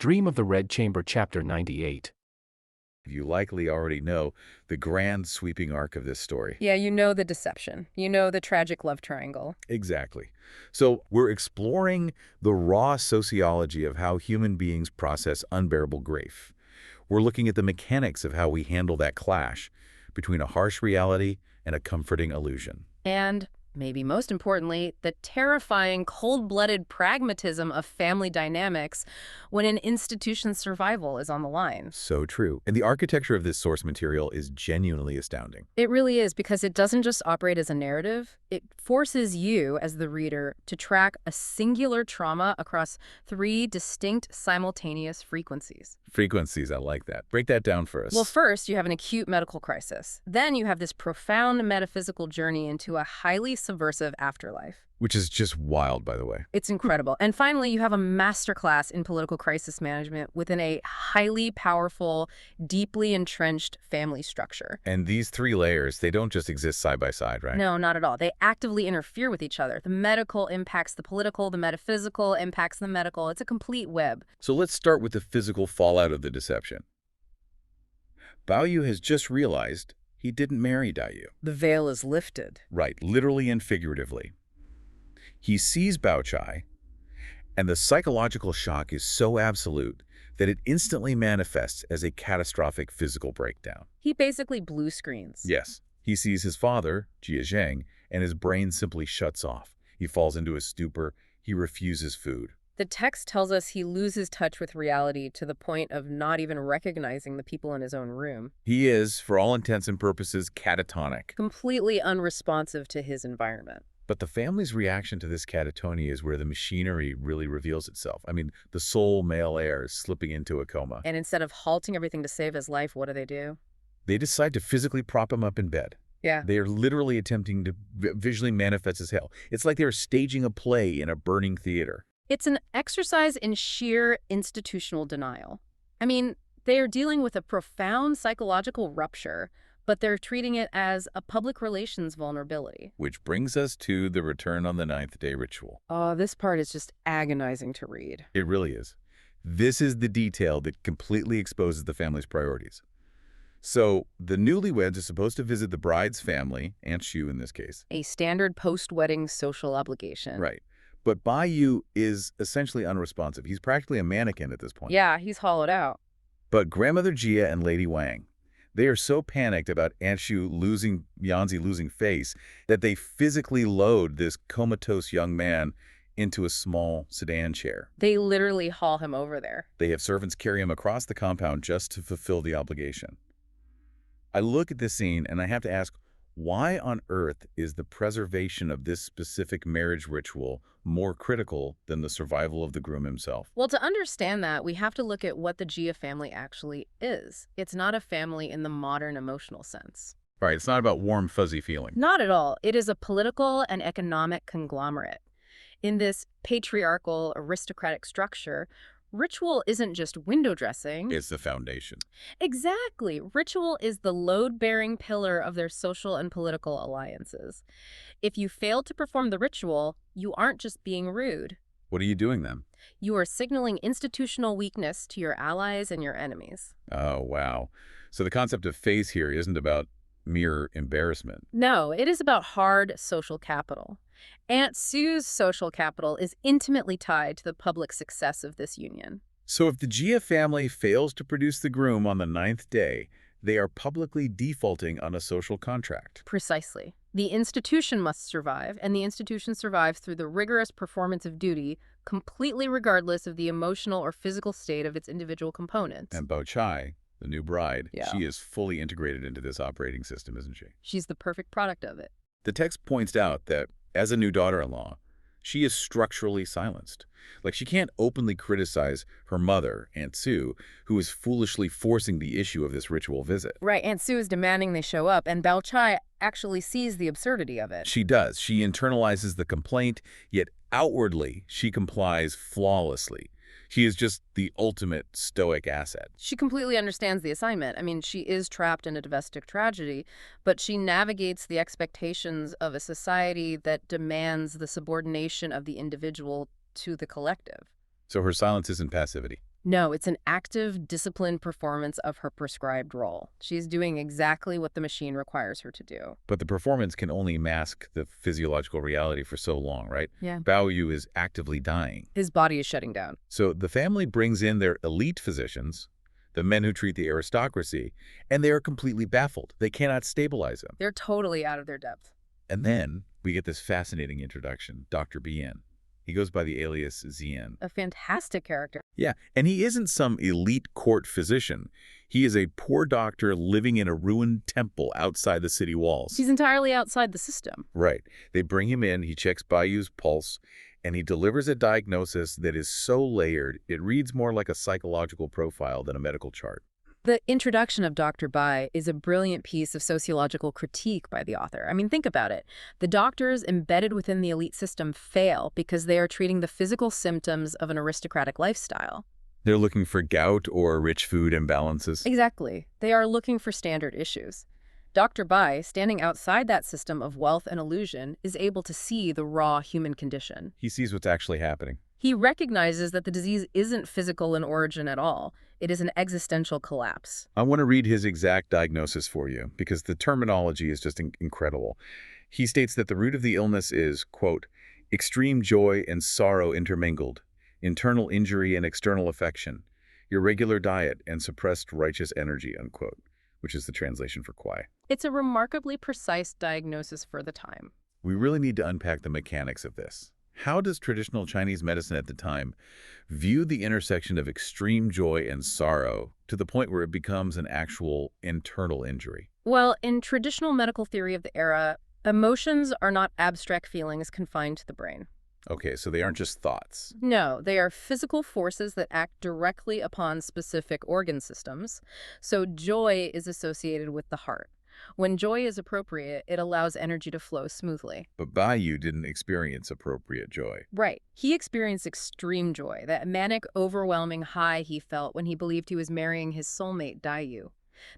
Dream of the Red Chamber Chapter 98. You likely already know the grand sweeping arc of this story. Yeah, you know the deception. You know the tragic love triangle. Exactly. So we're exploring the raw sociology of how human beings process unbearable grief. We're looking at the mechanics of how we handle that clash between a harsh reality and a comforting illusion. And, maybe most importantly, the terrifying, cold-blooded pragmatism of family dynamics when an institution's survival is on the line. So true. And the architecture of this source material is genuinely astounding. It really is, because it doesn't just operate as a narrative. It forces you, as the reader, to track a singular trauma across 3 distinct simultaneous frequencies. Frequencies, I like that. Break that down for us. Well, first, you have an acute medical crisis. Then you have this profound metaphysical journey into a highly subversive afterlife. Which is just wild, by the way. It's incredible. And finally, you have a masterclass in political crisis management within a highly powerful, deeply entrenched family structure. And these 3 layers, they don't just exist side by side, right? No, not at all. They actively interfere with each other. The medical impacts the political, the metaphysical impacts the medical. It's a complete web. So let's start with the physical fallout of the deception. Baoyu has just realized he didn't marry Daiyu. The veil is lifted. Right, literally and figuratively. He sees Baochai, and the psychological shock is so absolute that it instantly manifests as a catastrophic physical breakdown. He basically blue screens. Yes, he sees his father, Jia Zheng, and his brain simply shuts off. He falls into a stupor. He refuses food. The text tells us he loses touch with reality to the point of not even recognizing the people in his own room. He is, for all intents and purposes, catatonic. Completely unresponsive to his environment. But the family's reaction to this catatonia is where the machinery really reveals itself. I mean, the sole male heir is slipping into a coma. And instead of halting everything to save his life, what do? They decide to physically prop him up in bed. Yeah. They are literally attempting to visually manifest his hell. It's like they're staging a play in a burning theater. It's an exercise in sheer institutional denial. I mean, they are dealing with a profound psychological rupture, but they're treating it as a public relations vulnerability. Which brings us to the return on the 9th day ritual. Oh, this part is just agonizing to read. It really is. This is the detail that completely exposes the family's priorities. So, the newlyweds are supposed to visit the bride's family, Aunt Shu in this case. A standard post-wedding social obligation. Right. But Baoyu is essentially unresponsive. He's practically a mannequin at this point. Yeah, he's hollowed out. But Grandmother Jia and Lady Wang, they are so panicked about Aunt Shu Yanzi losing face that they physically load this comatose young man into a small sedan chair. They literally haul him over there. They have servants carry him across the compound just to fulfill the obligation. I look at this scene and I have to ask, why on earth is the preservation of this specific marriage ritual more critical than the survival of the groom himself? Well, to understand that, we have to look at what the Jia family actually is. It's not a family in the modern emotional sense. All right, it's not about warm, fuzzy feeling. Not at all. It is a political and economic conglomerate. In this patriarchal, aristocratic structure, ritual isn't just window dressing. It's the foundation. Exactly. Ritual is the load-bearing pillar of their social and political alliances. If you fail to perform the ritual, you aren't just being rude. What are you doing then? You are signaling institutional weakness to your allies and your enemies. Oh, wow. So the concept of phase here isn't about mere embarrassment. No, it is about hard social capital. Aunt Sue's social capital is intimately tied to the public success of this union. So if the Jia family fails to produce the groom on the 9th day, they are publicly defaulting on a social contract. Precisely. The institution must survive, and the institution survives through the rigorous performance of duty, completely regardless of the emotional or physical state of its individual components. And Baochai, the new bride, Yeah. she is fully integrated into this operating system, isn't she? She's the perfect product of it. The text points out that, as a new daughter-in-law, she is structurally silenced. Like, she can't openly criticize her mother, Aunt Sue, who is foolishly forcing the issue of this ritual visit. Right, Aunt Sue is demanding they show up, and Baochai actually sees the absurdity of it. She does. She internalizes the complaint, yet outwardly she complies flawlessly. She is just the ultimate stoic asset. She completely understands the assignment. I mean, she is trapped in a domestic tragedy, but she navigates the expectations of a society that demands the subordination of the individual to the collective. So her silence isn't passivity. No, it's an active, disciplined performance of her prescribed role. She's doing exactly what the machine requires her to do. But the performance can only mask the physiological reality for so long, right? Yeah. Baoyu is actively dying. His body is shutting down. So the family brings in their elite physicians, the men who treat the aristocracy, and they are completely baffled. They cannot stabilize him. They're totally out of their depth. And then we get this fascinating introduction, Dr. Bien. He goes by the alias Zien. A fantastic character. Yeah, and he isn't some elite court physician. He is a poor doctor living in a ruined temple outside the city walls. He's entirely outside the system. Right. They bring him in, he checks Baoyu's pulse, and he delivers a diagnosis that is so layered, it reads more like a psychological profile than a medical chart. The introduction of Dr. Bai is a brilliant piece of sociological critique by the author. I mean, think about it. The doctors embedded within the elite system fail because they are treating the physical symptoms of an aristocratic lifestyle. They're looking for gout or rich food imbalances. Exactly. They are looking for standard issues. Dr. Bai, standing outside that system of wealth and illusion, is able to see the raw human condition. He sees what's actually happening. He recognizes that the disease isn't physical in origin at all. It is an existential collapse. I want to read his exact diagnosis for you because the terminology is just incredible. He states that the root of the illness is, quote, extreme joy and sorrow intermingled, internal injury and external affection, irregular diet and suppressed righteous energy, unquote, which is the translation for kwai. It's a remarkably precise diagnosis for the time. We really need to unpack the mechanics of this. How does traditional Chinese medicine at the time view the intersection of extreme joy and sorrow to the point where it becomes an actual internal injury? Well, in traditional medical theory of the era, emotions are not abstract feelings confined to the brain. Okay, so they aren't just thoughts. No, they are physical forces that act directly upon specific organ systems. So joy is associated with the heart. When joy is appropriate, it allows energy to flow smoothly. But Baoyu didn't experience appropriate joy. Right. He experienced extreme joy, that manic, overwhelming high he felt when he believed he was marrying his soulmate, Daiyu.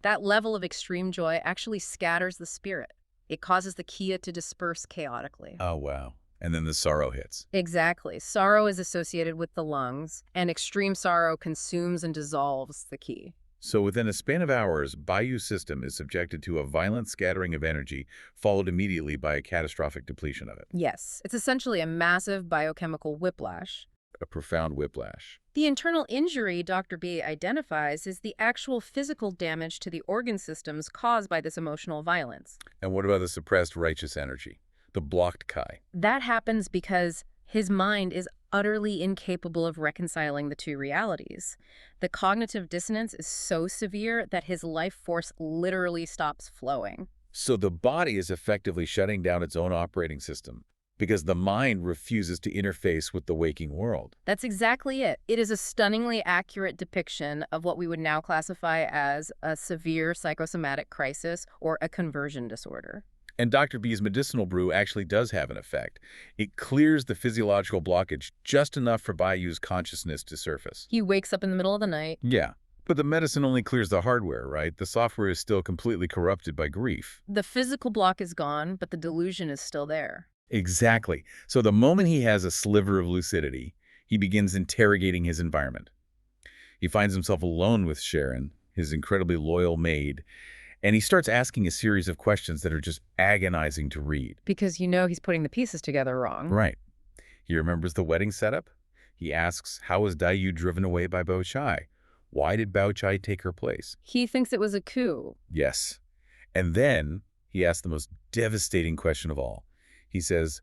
That level of extreme joy actually scatters the spirit. It causes the Kia to disperse chaotically. Oh, wow. And then the sorrow hits. Exactly. Sorrow is associated with the lungs, and extreme sorrow consumes and dissolves the Qi. So within a span of hours, Baoyu's system is subjected to a violent scattering of energy, followed immediately by a catastrophic depletion of it. Yes, it's essentially a massive biochemical whiplash. A profound whiplash. The internal injury Dr. B identifies is the actual physical damage to the organ systems caused by this emotional violence. And what about the suppressed righteous energy? The blocked Kai? That happens because his mind is utterly incapable of reconciling the two realities. The cognitive dissonance is so severe that his life force literally stops flowing. So the body is effectively shutting down its own operating system because the mind refuses to interface with the waking world. That's exactly it. It is a stunningly accurate depiction of what we would now classify as a severe psychosomatic crisis or a conversion disorder. And Dr. B's medicinal brew actually does have an effect. It clears the physiological blockage just enough for Baoyu's consciousness to surface. He wakes up in the middle of the night. Yeah, but the medicine only clears the hardware, right? The software is still completely corrupted by grief. The physical block is gone, but the delusion is still there. Exactly. So the moment he has a sliver of lucidity, he begins interrogating his environment. He finds himself alone with Sharon, his incredibly loyal maid, and he starts asking a series of questions that are just agonizing to read. Because you know he's putting the pieces together wrong. Right. He remembers the wedding setup. He asks, how was Daiyu driven away by Bao Chai? Why did Bao Chai take her place? He thinks it was a coup. Yes. And then he asks the most devastating question of all. He says,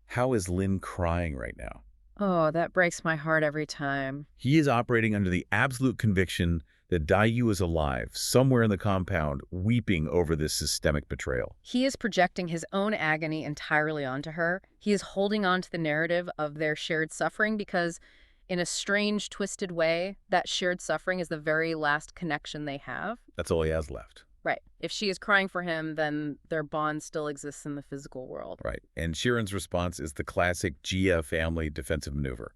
how is Lin crying right now? Oh, that breaks my heart every time. He is operating under the absolute conviction that Daiyu is alive, somewhere in the compound, weeping over this systemic betrayal. He is projecting his own agony entirely onto her. He is holding on to the narrative of their shared suffering because, in a strange, twisted way, that shared suffering is the very last connection they have. That's all he has left. Right. If she is crying for him, then their bond still exists in the physical world. Right. And Sharon's response is the classic Jia family defensive maneuver.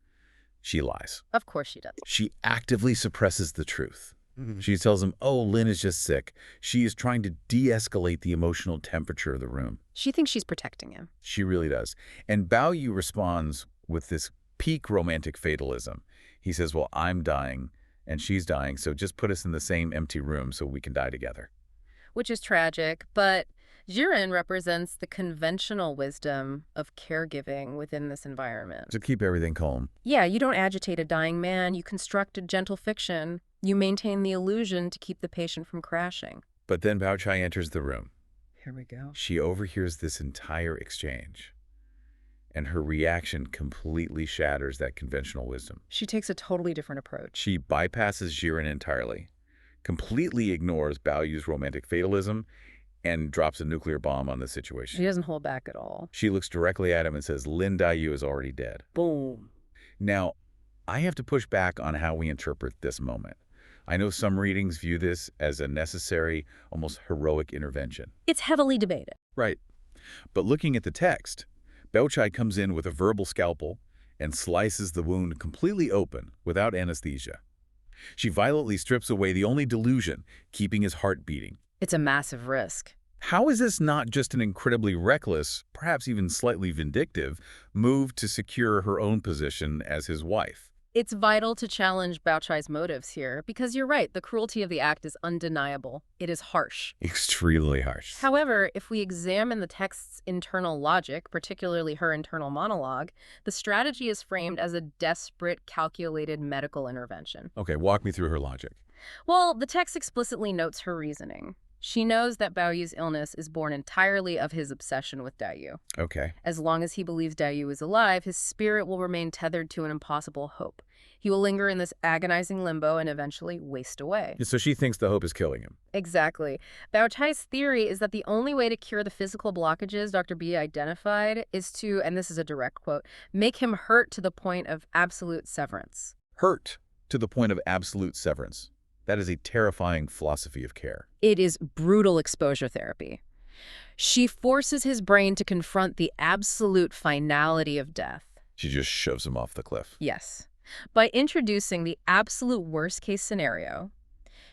She lies. Of course she does. She actively suppresses the truth. She tells him, oh, Lin is just sick. She is trying to de-escalate the emotional temperature of the room. She thinks she's protecting him. She really does. And Baoyu responds with this peak romantic fatalism. He says, well, I'm dying. and she's dying, so just put us in the same empty room so we can die together. Which is tragic, but Jiren represents the conventional wisdom of caregiving within this environment. To keep everything calm. Yeah, you don't agitate a dying man, you construct a gentle fiction, you maintain the illusion to keep the patient from crashing. But then Bao Chai enters the room. Here we go. She overhears this entire exchange, and her reaction completely shatters that conventional wisdom. She takes a totally different approach. She bypasses Jiren entirely, completely ignores Baoyu's romantic fatalism, and drops a nuclear bomb on the situation. She doesn't hold back at all. She looks directly at him and says, Lin Daiyu is already dead. Boom. Now, I have to push back on how we interpret this moment. I know some readings view this as a necessary, almost heroic intervention. It's heavily debated. Right. But looking at the text, Bao Chai comes in with a verbal scalpel and slices the wound completely open without anesthesia. She violently strips away the only delusion keeping his heart beating. It's a massive risk. How is this not just an incredibly reckless, perhaps even slightly vindictive, move to secure her own position as his wife? It's vital to challenge Bao Chai's motives here, because you're right, the cruelty of the act is undeniable. It is harsh. Extremely harsh. However, if we examine the text's internal logic, particularly her internal monologue, the strategy is framed as a desperate, calculated medical intervention. Okay, walk me through her logic. Well, the text explicitly notes her reasoning. She knows that Baoyu's illness is born entirely of his obsession with Daiyu. Okay. As long as he believes Daiyu is alive, his spirit will remain tethered to an impossible hope. He will linger in this agonizing limbo and eventually waste away. So she thinks the hope is killing him. Exactly. Bao Chai's theory is that the only way to cure the physical blockages Dr. B identified is to, and this is a direct quote, make him hurt to the point of absolute severance. Hurt to the point of absolute severance. That is a terrifying philosophy of care. It is brutal exposure therapy. She forces his brain to confront the absolute finality of death. She just shoves him off the cliff. Yes. By introducing the absolute worst-case scenario,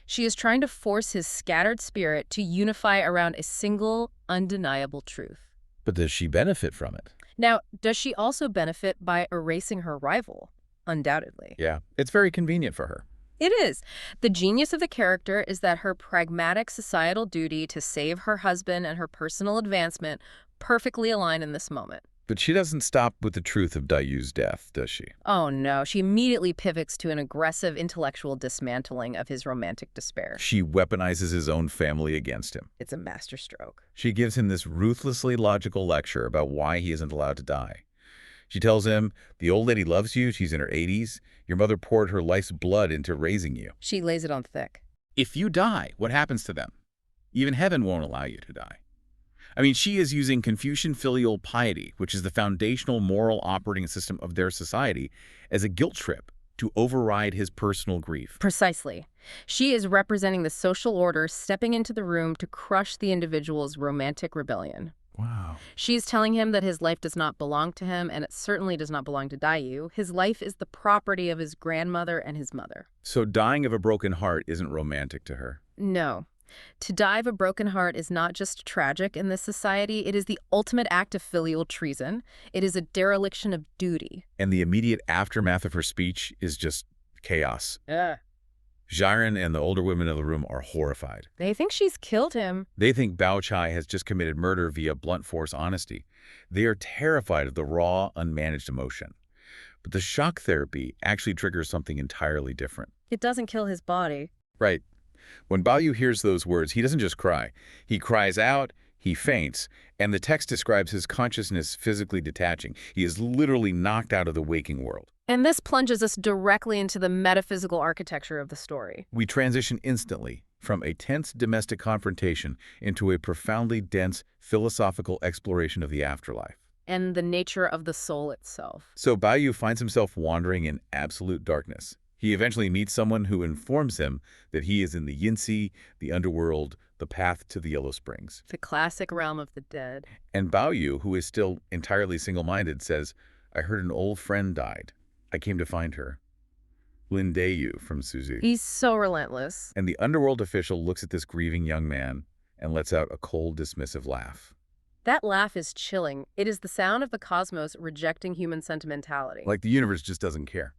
she is trying to force his scattered spirit to unify around a single, undeniable truth. But does she benefit from it? Now, does she also benefit by erasing her rival? Undoubtedly. Yeah, it's very convenient for her. It is. The genius of the character is that her pragmatic societal duty to save her husband and her personal advancement perfectly align in this moment. But she doesn't stop with the truth of Daiyu's death, does she? Oh no, she immediately pivots to an aggressive intellectual dismantling of his romantic despair. She weaponizes his own family against him. It's a masterstroke. She gives him this ruthlessly logical lecture about why he isn't allowed to die. She tells him, the old lady loves you, she's in her 80s. Your mother poured her life's blood into raising you. She lays it on thick. If you die, what happens to them? Even heaven won't allow you to die. I mean, she is using Confucian filial piety, which is the foundational moral operating system of their society, as a guilt trip to override his personal grief. Precisely. She is representing the social order stepping into the room to crush the individual's romantic rebellion. Wow. She's telling him that his life does not belong to him, and it certainly does not belong to Daiyu. His life is the property of his grandmother and his mother. So dying of a broken heart isn't romantic to her. No. To die of a broken heart is not just tragic in this society, it is the ultimate act of filial treason. It is a dereliction of duty. And the immediate aftermath of her speech is just chaos. Jiren and the older women in the room are horrified. They think she's killed him. They think Bao Chai has just committed murder via blunt force honesty. They are terrified of the raw, unmanaged emotion. But the shock therapy actually triggers something entirely different. It doesn't kill his body. Right. When Baoyu hears those words, he doesn't just cry. He cries out, he faints, and the text describes his consciousness physically detaching. He is literally knocked out of the waking world. And this plunges us directly into the metaphysical architecture of the story. We transition instantly from a tense domestic confrontation into a profoundly dense philosophical exploration of the afterlife. And the nature of the soul itself. So Baoyu finds himself wandering in absolute darkness. He eventually meets someone who informs him that he is in the Yinsi, the underworld, the path to the Yellow Springs. The classic realm of the dead. And Baoyu, who is still entirely single-minded, says, I heard an old friend died. I came to find her. Lin Daiyu from Suzu. He's so relentless. And the underworld official looks at this grieving young man and lets out a cold, dismissive laugh. That laugh is chilling. It is the sound of the cosmos rejecting human sentimentality. Like the universe just doesn't care.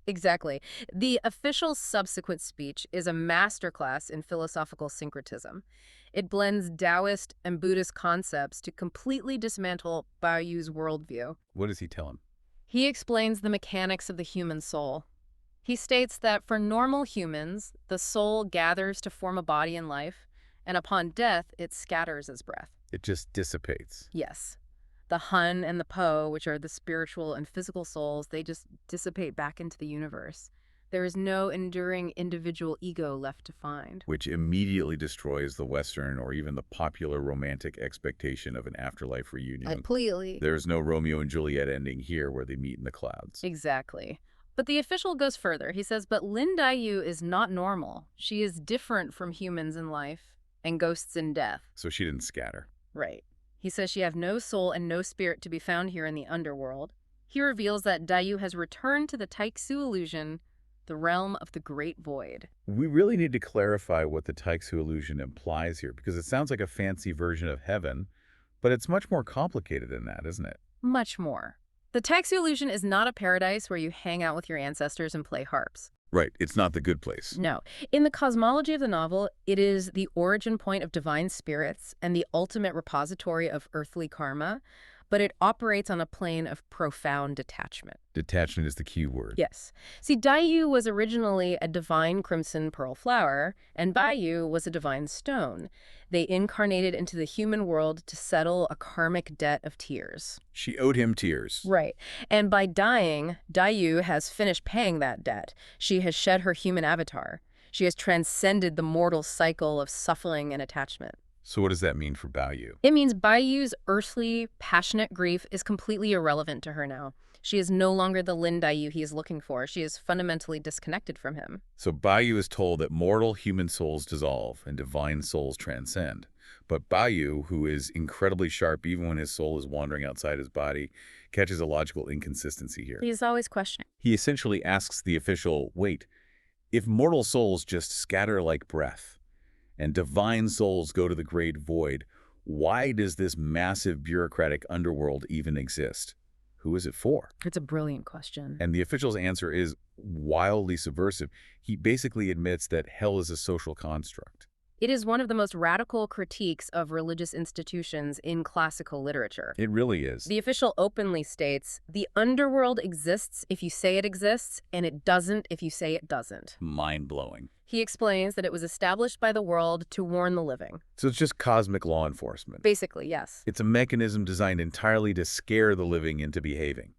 Exactly. The official subsequent speech is a masterclass in philosophical syncretism. It blends Taoist and Buddhist concepts to completely dismantle Baoyu's worldview. What does he tell him? He explains the mechanics of the human soul. He states that for normal humans, the soul gathers to form a body in life, and upon death, it scatters as breath. It just dissipates. Yes. The Hun and the Po, which are the spiritual and physical souls, they just dissipate back into the universe. There is no enduring individual ego left to find. Which immediately destroys the Western or even the popular romantic expectation of an afterlife reunion. Completely. There's no Romeo and Juliet ending here where they meet in the clouds. Exactly. But the official goes further. He says, but Lin Daiyu is not normal. She is different from humans in life and ghosts in death. So she didn't scatter. Right. He says she have no soul and no spirit to be found here in the underworld. He reveals that Daiyu has returned to the Taixu illusion, the realm of the great void. We really need to clarify what the Taixu illusion implies here, because it sounds like a fancy version of heaven, but it's much more complicated than that, isn't it? Much more. The Taixu illusion is not a paradise where you hang out with your ancestors and play harps. Right. It's not the good place. No. In the cosmology of the novel, it is the origin point of divine spirits and the ultimate repository of earthly karma, but it operates on a plane of profound detachment. Detachment is the key word. Yes. See, Daiyu was originally a divine crimson pearl flower, and Baoyu was a divine stone. They incarnated into the human world to settle a karmic debt of tears. She owed him tears. Right. And by dying, Daiyu has finished paying that debt. She has shed her human avatar. She has transcended the mortal cycle of suffering and attachment. So what does that mean for Baoyu? It means Baoyu's earthly, passionate grief is completely irrelevant to her now. She is no longer the Lin Daiyu he is looking for. She is fundamentally disconnected from him. So Baoyu is told that mortal human souls dissolve and divine souls transcend. But Baoyu, who is incredibly sharp even when his soul is wandering outside his body, catches a logical inconsistency here. He's always questioning. He essentially asks the official, wait, if mortal souls just scatter like breath, and divine souls go to the great void, why does this massive bureaucratic underworld even exist? Who is it for? It's a brilliant question. And the official's answer is wildly subversive. He basically admits that hell is a social construct. It is one of the most radical critiques of religious institutions in classical literature. It really is. The official openly states, the underworld exists if you say it exists, and it doesn't if you say it doesn't. Mind-blowing. He explains that it was established by the world to warn the living. So it's just cosmic law enforcement. Basically, yes. It's a mechanism designed entirely to scare the living into behaving.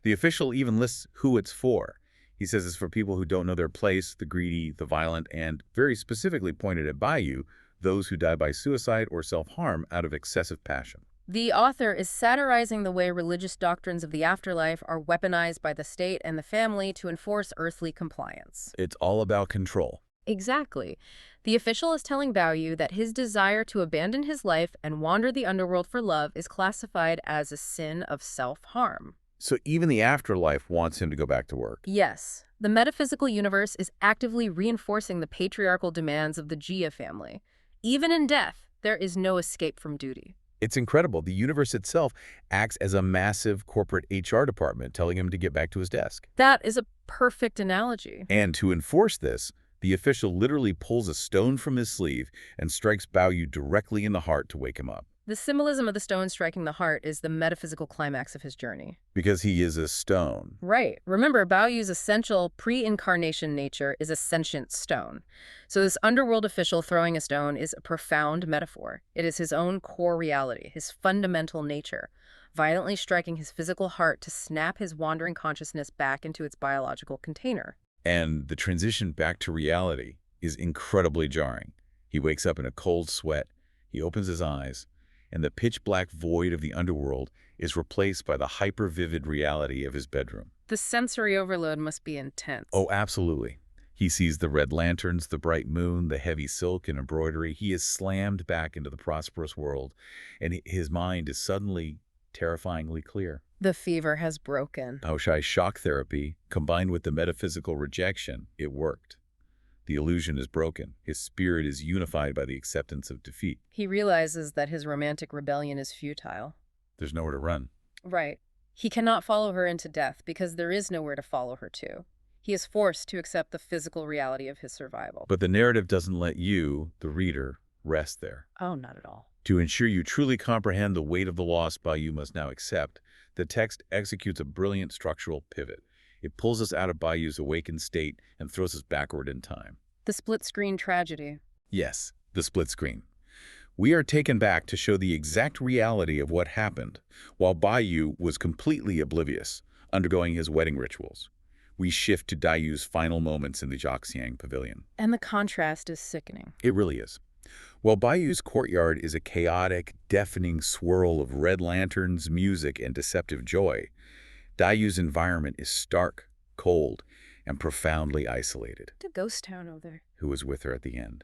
The official even lists who it's for. He says it's for people who don't know their place, the greedy, the violent, and very specifically pointed at Baoyu, those who die by suicide or self-harm out of excessive passion. The author is satirizing the way religious doctrines of the afterlife are weaponized by the state and the family to enforce earthly compliance. It's all about control. Exactly. The official is telling Baoyu that his desire to abandon his life and wander the underworld for love is classified as a sin of self-harm. So even the afterlife wants him to go back to work. Yes. The metaphysical universe is actively reinforcing the patriarchal demands of the Jia family. Even in death, there is no escape from duty. It's incredible. The universe itself acts as a massive corporate HR department telling him to get back to his desk. That is a perfect analogy. And to enforce this, the official literally pulls a stone from his sleeve and strikes Baoyu directly in the heart to wake him up. The symbolism of the stone striking the heart is the metaphysical climax of his journey. Because he is a stone. Right. Remember, Baoyu's essential pre-incarnation nature is a sentient stone. So this underworld official throwing a stone is a profound metaphor. It is his own core reality, his fundamental nature, violently striking his physical heart to snap his wandering consciousness back into its biological container. And the transition back to reality is incredibly jarring. He wakes up in a cold sweat. He opens his eyes, and the pitch-black void of the underworld is replaced by the hyper-vivid reality of his bedroom. The sensory overload must be intense. Oh, absolutely. He sees the red lanterns, the bright moon, the heavy silk and embroidery. He is slammed back into the prosperous world, and his mind is suddenly terrifyingly clear. The fever has broken. Baoshai's shock therapy, combined with the metaphysical rejection, it worked. The illusion is broken. His spirit is unified by the acceptance of defeat. He realizes that his romantic rebellion is futile. There's nowhere to run. Right. He cannot follow her into death because there is nowhere to follow her to. He is forced to accept the physical reality of his survival. But the narrative doesn't let you, the reader, rest there. Oh, not at all. To ensure you truly comprehend the weight of the loss Baoyu must now accept, the text executes a brilliant structural pivot. It pulls us out of Baoyu's awakened state and throws us backward in time. The split-screen tragedy. Yes, the split screen. We are taken back to show the exact reality of what happened, while Baoyu was completely oblivious, undergoing his wedding rituals. We shift to Daiyu's final moments in the Jiaxiang Pavilion. And the contrast is sickening. It really is. While Baoyu's courtyard is a chaotic, deafening swirl of red lanterns, music, and deceptive joy, Daiyu's environment is stark, cold, and profoundly isolated. It's a ghost town over there. Who was with her at the end?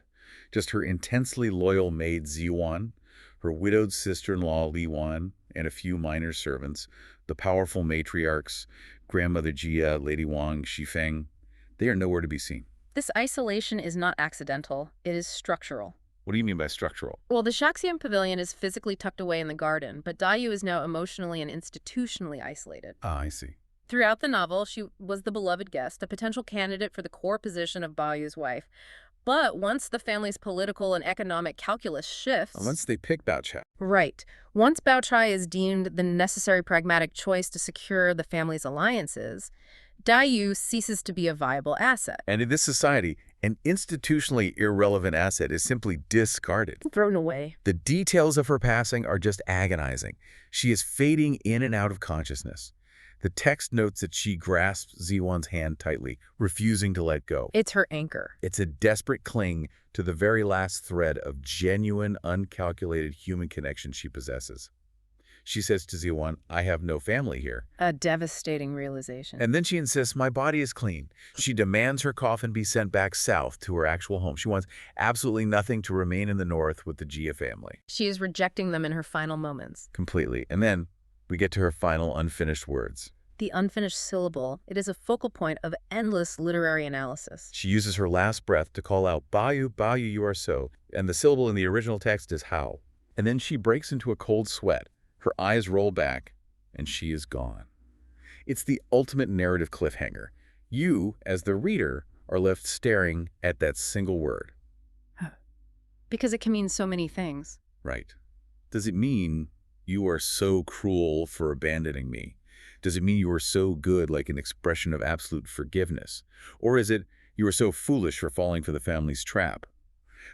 Just her intensely loyal maid Ziwan, her widowed sister-in-law Li Wan, and a few minor servants, the powerful matriarchs, Grandmother Jia, Lady Wang, Xifeng. They are nowhere to be seen. This isolation is not accidental. It is structural. What do you mean by structural? Well, the Jiaxiang Pavilion is physically tucked away in the garden, but Daiyu is now emotionally and institutionally isolated. Ah, I see. Throughout the novel, she was the beloved guest, a potential candidate for the core position of Baoyu's wife. But once the family's political and economic calculus shifts... Once they pick Bao Chai. Right. Once Bao Chai is deemed the necessary pragmatic choice to secure the family's alliances, Daiyu ceases to be a viable asset. And in this society, an institutionally irrelevant asset is simply discarded. Thrown away. The details of her passing are just agonizing. She is fading in and out of consciousness. The text notes that she grasps Ziwan's hand tightly, refusing to let go. It's her anchor. It's a desperate cling to the very last thread of genuine, uncalculated human connection she possesses. She says to Ziwan, "I have no family here." A devastating realization. And then she insists, "My body is clean." She demands her coffin be sent back south to her actual home. She wants absolutely nothing to remain in the north with the Jia family. She is rejecting them in her final moments. Completely. And then we get to her final unfinished words. The unfinished syllable, it is a focal point of endless literary analysis. She uses her last breath to call out, "Baoyu, Baoyu, you are so." And the syllable in the original text is how. And then she breaks into a cold sweat. Her eyes roll back, and she is gone. It's the ultimate narrative cliffhanger. You, as the reader, are left staring at that single word. Because it can mean so many things. Right. Does it mean you are so cruel for abandoning me? Does it mean you are so good, like an expression of absolute forgiveness? Or is it you are so foolish for falling for the family's trap?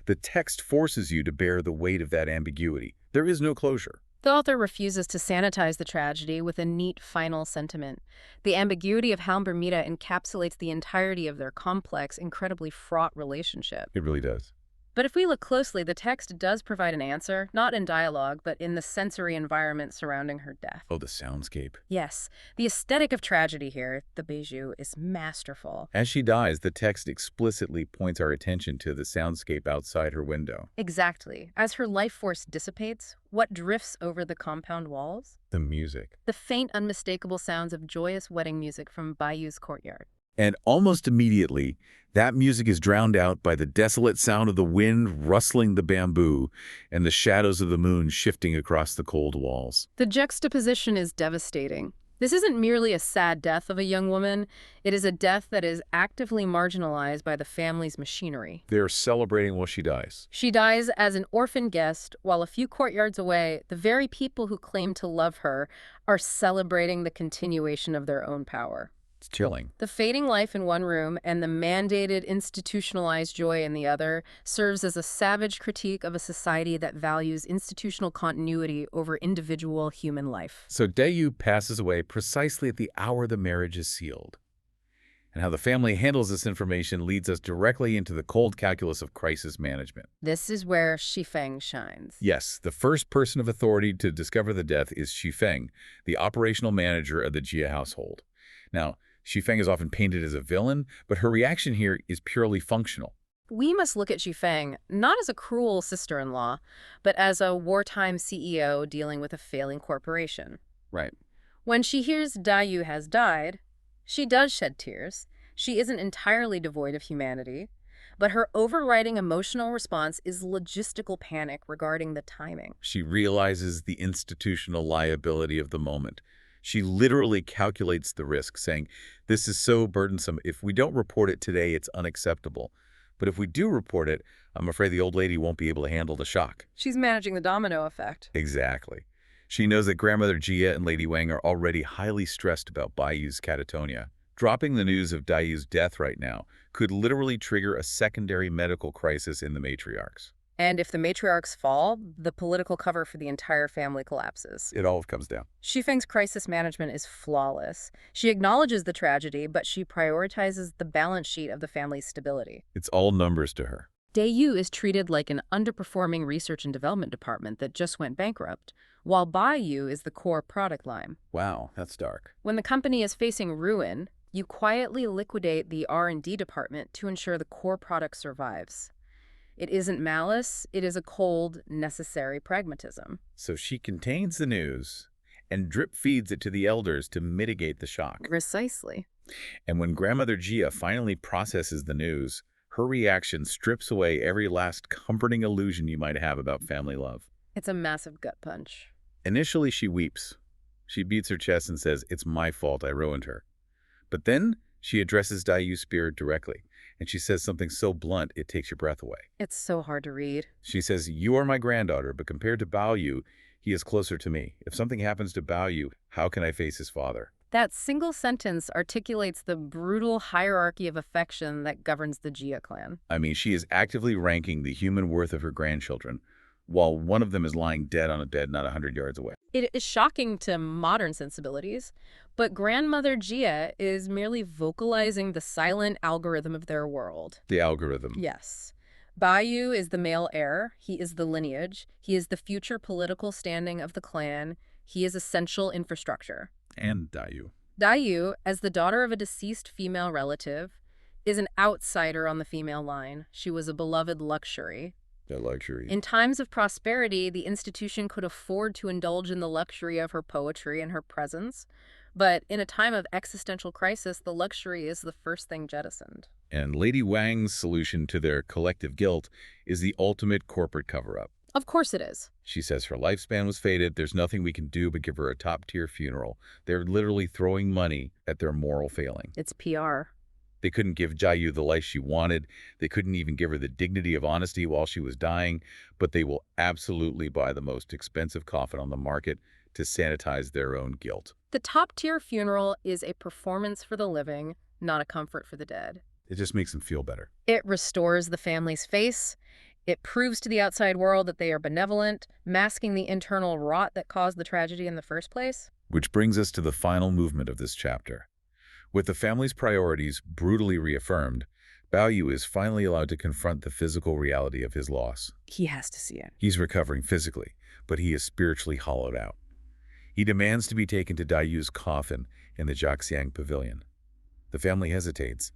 The text forces you to bear the weight of that ambiguity. There is no closure. The author refuses to sanitize the tragedy with a neat final sentiment. The ambiguity of Hal and Bermuda encapsulates the entirety of their complex, incredibly fraught relationship. It really does. But if we look closely, the text does provide an answer, not in dialogue, but in the sensory environment surrounding her death. Oh, the soundscape. Yes, the aesthetic of tragedy here, the Baoyu, is masterful. As she dies, the text explicitly points our attention to the soundscape outside her window. Exactly. As her life force dissipates, what drifts over the compound walls? The music. The faint, unmistakable sounds of joyous wedding music from Baoyu's courtyard. And almost immediately, that music is drowned out by the desolate sound of the wind rustling the bamboo and the shadows of the moon shifting across the cold walls. The juxtaposition is devastating. This isn't merely a sad death of a young woman. It is a death that is actively marginalized by the family's machinery. They're celebrating while she dies. She dies as an orphan guest, while a few courtyards away, the very people who claim to love her are celebrating the continuation of their own power. It's chilling. The fading life in one room and the mandated institutionalized joy in the other serves as a savage critique of a society that values institutional continuity over individual human life. So Daiyu passes away precisely at the hour the marriage is sealed. And how the family handles this information leads us directly into the cold calculus of crisis management. This is where Xifeng shines. Yes, the first person of authority to discover the death is Xifeng, the operational manager of the Jia household. Now, Xifeng is often painted as a villain, but her reaction here is purely functional. We must look at Xifeng not as a cruel sister-in-law, but as a wartime CEO dealing with a failing corporation. Right. When she hears Daiyu has died, she does shed tears. She isn't entirely devoid of humanity, but her overriding emotional response is logistical panic regarding the timing. She realizes the institutional liability of the moment. She literally calculates the risk, saying, "This is so burdensome. If we don't report it today, it's unacceptable. But if we do report it, I'm afraid the old lady won't be able to handle the shock." She's managing the domino effect. Exactly. She knows that Grandmother Jia and Lady Wang are already highly stressed about Baoyu's catatonia. Dropping the news of Daiyu's death right now could literally trigger a secondary medical crisis in the matriarchs. And if the matriarchs fall, the political cover for the entire family collapses. It all comes down. Shifeng's crisis management is flawless. She acknowledges the tragedy, but she prioritizes the balance sheet of the family's stability. It's all numbers to her. Daiyu is treated like an underperforming research and development department that just went bankrupt, while Baoyu is the core product line. Wow, that's dark. When the company is facing ruin, you quietly liquidate the R&D department to ensure the core product survives. It isn't malice, it is a cold, necessary pragmatism. So she contains the news and drip feeds it to the elders to mitigate the shock. Precisely. And when Grandmother Jia finally processes the news, her reaction strips away every last comforting illusion you might have about family love. It's a massive gut punch. Initially, she weeps. She beats her chest and says, "It's my fault, I ruined her." But then she addresses Daiyu's spirit directly, and she says something so blunt it takes your breath away. It's so hard to read. She says, "You are my granddaughter, but compared to Baoyu, he is closer to me. If something happens to Baoyu, how can I face his father?" That single sentence articulates the brutal hierarchy of affection that governs the Jia clan. I mean, she is actively ranking the human worth of her grandchildren, while one of them is lying dead on a bed not 100 yards away. It is shocking to modern sensibilities, but Grandmother Jia is merely vocalizing the silent algorithm of their world. The algorithm. Yes. Baoyu is the male heir. He is the lineage. He is the future political standing of the clan. He is essential infrastructure. And Daiyu. Daiyu, as the daughter of a deceased female relative, is an outsider on the female line. She was a beloved luxury. The luxury. In times of prosperity, the institution could afford to indulge in the luxury of her poetry and her presence. But in a time of existential crisis, the luxury is the first thing jettisoned. And Lady Wang's solution to their collective guilt is the ultimate corporate cover-up. Of course it is. She says her lifespan was fated. There's nothing we can do but give her a top-tier funeral. They're literally throwing money at their moral failing. It's PR. They couldn't give Daiyu the life she wanted. They couldn't even give her the dignity of honesty while she was dying. But they will absolutely buy the most expensive coffin on the market to sanitize their own guilt. The top-tier funeral is a performance for the living, not a comfort for the dead. It just makes them feel better. It restores the family's face. It proves to the outside world that they are benevolent, masking the internal rot that caused the tragedy in the first place. Which brings us to the final movement of this chapter. With the family's priorities brutally reaffirmed, Baoyu is finally allowed to confront the physical reality of his loss. He has to see it. He's recovering physically, but he is spiritually hollowed out. He demands to be taken to Daiyu's coffin in the Jiaxiang pavilion. The family hesitates,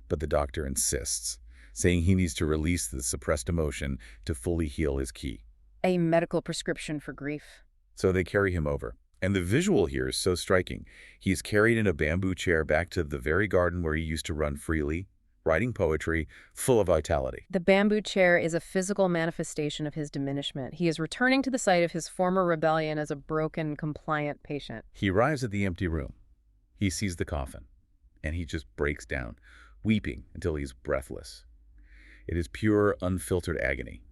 but the doctor insists, saying he needs to release the suppressed emotion to fully heal his ki. A medical prescription for grief. So they carry him over. And the visual here is so striking. He's carried in a bamboo chair back to the very garden where he used to run freely, writing poetry, full of vitality. The bamboo chair is a physical manifestation of his diminishment. He is returning to the site of his former rebellion as a broken, compliant patient. He arrives at the empty room. He sees the coffin, and he just breaks down, weeping until he's breathless. It is pure, unfiltered agony.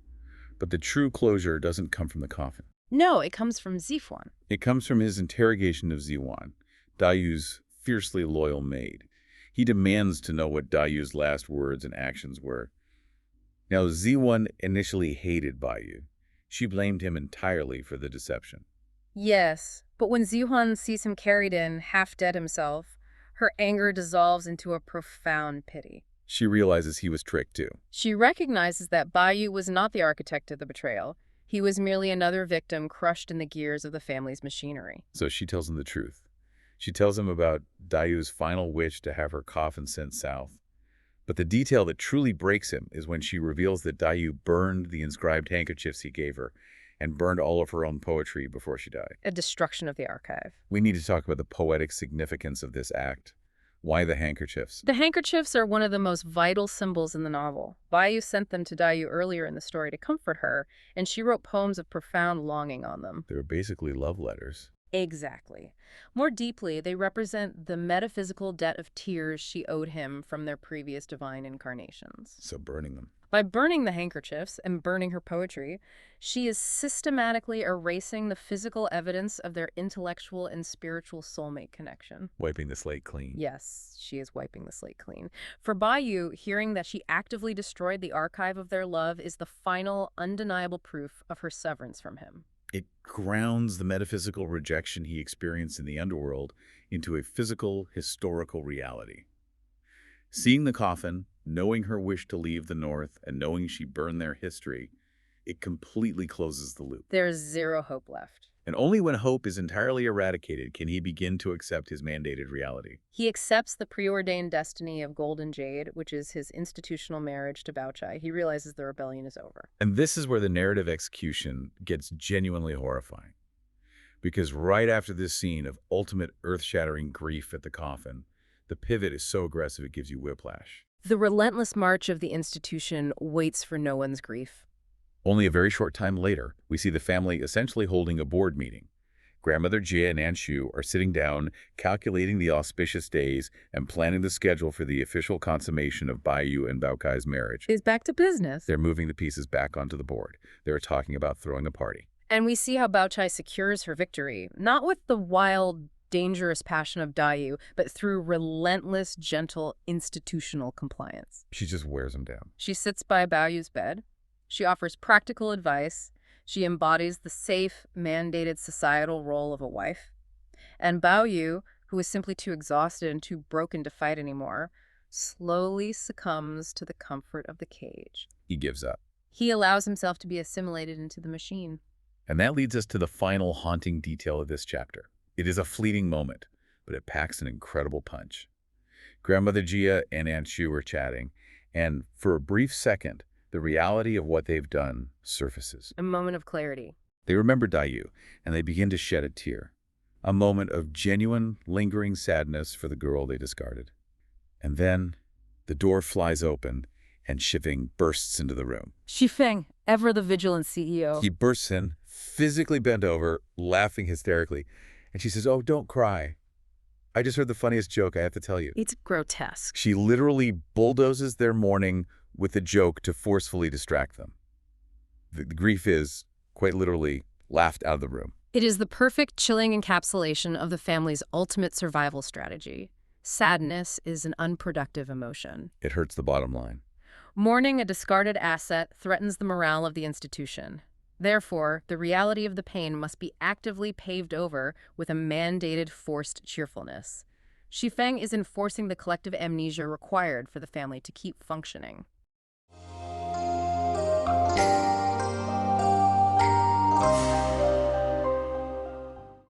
But the true closure doesn't come from the coffin. No, it comes from Zifuan. It comes from his interrogation of Ziwan, Daiyu's fiercely loyal maid. He demands to know what Daiyu's last words and actions were. Now, Ziwan initially hated Baoyu. She blamed him entirely for the deception. Yes, but when Zihuan sees him carried in, half dead himself, her anger dissolves into a profound pity. She realizes he was tricked too. She recognizes that Baoyu was not the architect of the betrayal. He was merely another victim crushed in the gears of the family's machinery. So she tells him the truth. She tells him about Daiyu's final wish to have her coffin sent south. But the detail that truly breaks him is when she reveals that Daiyu burned the inscribed handkerchiefs he gave her and burned all of her own poetry before she died. A destruction of the archive. We need to talk about the poetic significance of this act. Why the handkerchiefs? The handkerchiefs are one of the most vital symbols in the novel. Baoyu sent them to Daiyu earlier in the story to comfort her, and she wrote poems of profound longing on them. They were basically love letters. Exactly. More deeply, they represent the metaphysical debt of tears she owed him from their previous divine incarnations. So burning them. By burning the handkerchiefs and burning her poetry, she is systematically erasing the physical evidence of their intellectual and spiritual soulmate connection. Wiping the slate clean. Yes, she is wiping the slate clean. For Baoyu, hearing that she actively destroyed the archive of their love is the final, undeniable proof of her severance from him. It grounds the metaphysical rejection he experienced in the underworld into a physical, historical reality. Seeing the coffin, knowing her wish to leave the North, and knowing she burned their history, it completely closes the loop. There's zero hope left. And only when hope is entirely eradicated can he begin to accept his mandated reality. He accepts the preordained destiny of Golden Jade, which is his institutional marriage to Baochai. He realizes the rebellion is over. And this is where the narrative execution gets genuinely horrifying. Because right after this scene of ultimate earth-shattering grief at the coffin, the pivot is so aggressive it gives you whiplash. The relentless march of the institution waits for no one's grief. Only a very short time later, we see the family essentially holding a board meeting. Grandmother Jia and Aunt Shu are sitting down, calculating the auspicious days and planning the schedule for the official consummation of Baoyu and Baochai's marriage. Is back to business. They're moving the pieces back onto the board. They're talking about throwing a party. And we see how Baochai secures her victory, not with the wild, dangerous passion of Daiyu, but through relentless, gentle, institutional compliance. She just wears them down. She sits by Baoyu's bed. She offers practical advice. She embodies the safe, mandated societal role of a wife. And Baoyu, who is simply too exhausted and too broken to fight anymore, slowly succumbs to the comfort of the cage. He gives up. He allows himself to be assimilated into the machine. And that leads us to the final haunting detail of this chapter. It is a fleeting moment, but it packs an incredible punch. Grandmother Jia and Aunt Shu are chatting, and for a brief second, the reality of what they've done surfaces. A moment of clarity. They remember Daiyu, and they begin to shed a tear. A moment of genuine, lingering sadness for the girl they discarded. And then, the door flies open, and Shifeng bursts into the room. Shifeng, ever the vigilant CEO. He bursts in, physically bent over, laughing hysterically. And she says, "Oh, don't cry. I just heard the funniest joke I have to tell you." It's grotesque. She literally bulldozes their mourning with a joke to forcefully distract them. The grief is, quite literally, laughed out of the room. It is the perfect, chilling encapsulation of the family's ultimate survival strategy. Sadness is an unproductive emotion. It hurts the bottom line. Mourning a discarded asset threatens the morale of the institution. Therefore, the reality of the pain must be actively paved over with a mandated forced cheerfulness. Shifeng is enforcing the collective amnesia required for the family to keep functioning.